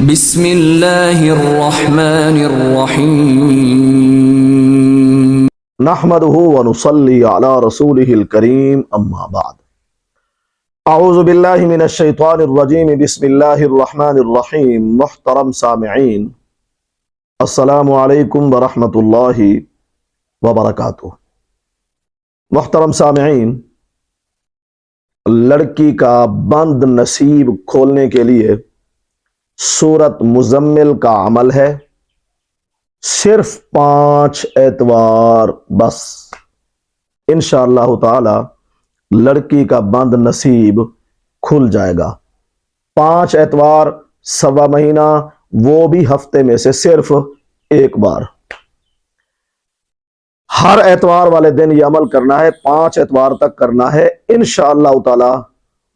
بسم اللہ الرحمن الرحیم نحمده ونصلی علی رسوله الکریم اما بعد اعوذ باللہ من الشیطان الرجیم بسم اللہ الرحمن الرحیم محترم سامعین السلام علیکم ورحمۃ اللہ وبرکاتہ۔ محترم سامعین، لڑکی کا بند نصیب کھولنے کے لیے سورت مزمل کا عمل ہے، صرف 5 اتوار بس۔ انشاءاللہ تعالی لڑکی کا بند نصیب کھل جائے گا۔ 5 اتوار، سوا مہینہ، وہ بھی ہفتے میں سے صرف ایک بار۔ ہر اتوار والے دن یہ عمل کرنا ہے، 5 اتوار تک کرنا ہے، انشاءاللہ تعالی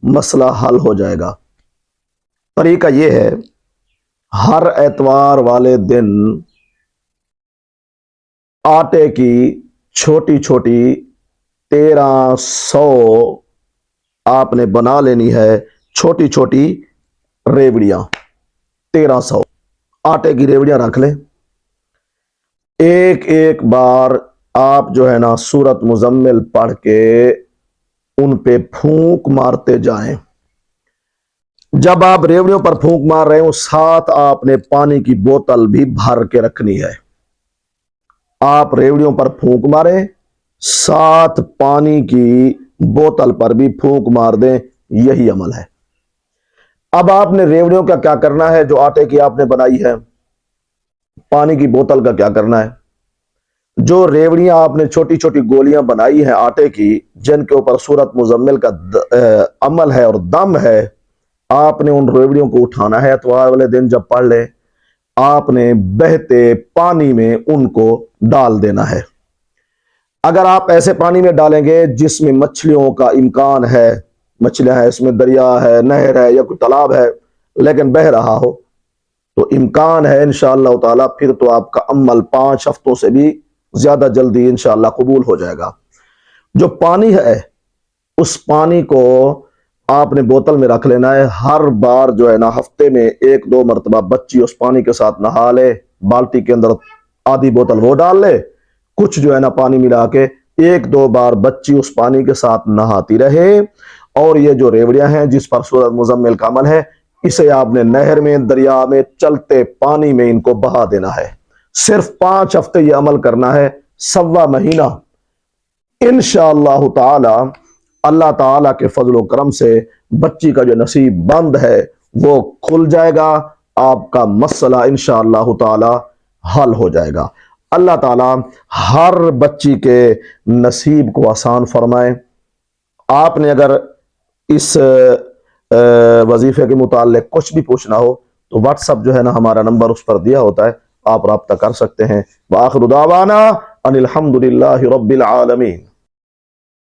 مسئلہ حل ہو جائے گا۔ طریقہ یہ ہے، ہر اتوار والے دن آٹے کی چھوٹی چھوٹی 1300 آپ نے بنا لینی ہے، چھوٹی چھوٹی ریوڑیاں 1300 آٹے کی ریوڑیاں رکھ لیں۔ ایک ایک بار آپ جو ہے نا سورت مزمل پڑھ کے ان پہ پھونک مارتے جائیں۔ جب آپ ریوڑیوں پر پھونک مار رہے ہوں، ساتھ آپ نے پانی کی بوتل بھی بھر کے رکھنی ہے۔ آپ ریوڑیوں پر پھونک ماریں، ساتھ پانی کی بوتل پر بھی پھونک مار دیں، یہی عمل ہے۔ اب آپ نے ریوڑیوں کا کیا کرنا ہے؟ جو آٹے کی آپ نے بنائی ہے، پانی کی بوتل کا کیا کرنا ہے؟ جو ریوڑیاں آپ نے چھوٹی چھوٹی گولیاں بنائی ہیں آٹے کی، جن کے اوپر سورت مزمل کا عمل ہے اور دم ہے، آپ نے ان ریوڑیوں کو اٹھانا ہے۔ اتوار والے دن جب پڑھ لیں، آپ نے بہتے پانی میں ان کو ڈال دینا ہے۔ اگر آپ ایسے پانی میں ڈالیں گے جس میں مچھلیوں کا امکان ہے، مچھلیاں ہیں، اس میں دریا ہے، نہر ہے یا کوئی تالاب ہے لیکن بہہ رہا ہو، تو امکان ہے انشاءاللہ تعالی پھر تو آپ کا عمل 5 ہفتوں سے بھی زیادہ جلدی انشاءاللہ قبول ہو جائے گا۔ جو پانی ہے اس پانی کو آپ نے بوتل میں رکھ لینا ہے۔ ہر بار جو ہے نا ہفتے میں 1-2 مرتبہ بچی اس پانی کے ساتھ نہا لے، بالٹی کے اندر آدھی بوتل وہ ڈال لے، کچھ جو ہے نا پانی ملا کے 1-2 بار بچی اس پانی کے ساتھ نہاتی رہے، اور یہ جو ریوڑیاں ہیں جس پر سورت مزمل کا عمل ہے، اسے آپ نے نہر میں، دریا میں، چلتے پانی میں ان کو بہا دینا ہے۔ صرف 5 ہفتے یہ عمل کرنا ہے، سوا مہینہ انشاءاللہ تعالی اللہ تعالیٰ کے فضل و کرم سے بچی کا جو نصیب بند ہے وہ کھل جائے گا، آپ کا مسئلہ انشاءاللہ تعالی حل ہو جائے گا۔ اللہ تعالیٰ ہر بچی کے نصیب کو آسان فرمائے۔ آپ نے اگر اس وظیفے کے متعلق کچھ بھی پوچھنا ہو تو واٹس ایپ جو ہے نا ہمارا نمبر اس پر دیا ہوتا ہے، آپ رابطہ کر سکتے ہیں۔ وآخر دعوانا ان الحمدللہ رب العالمین۔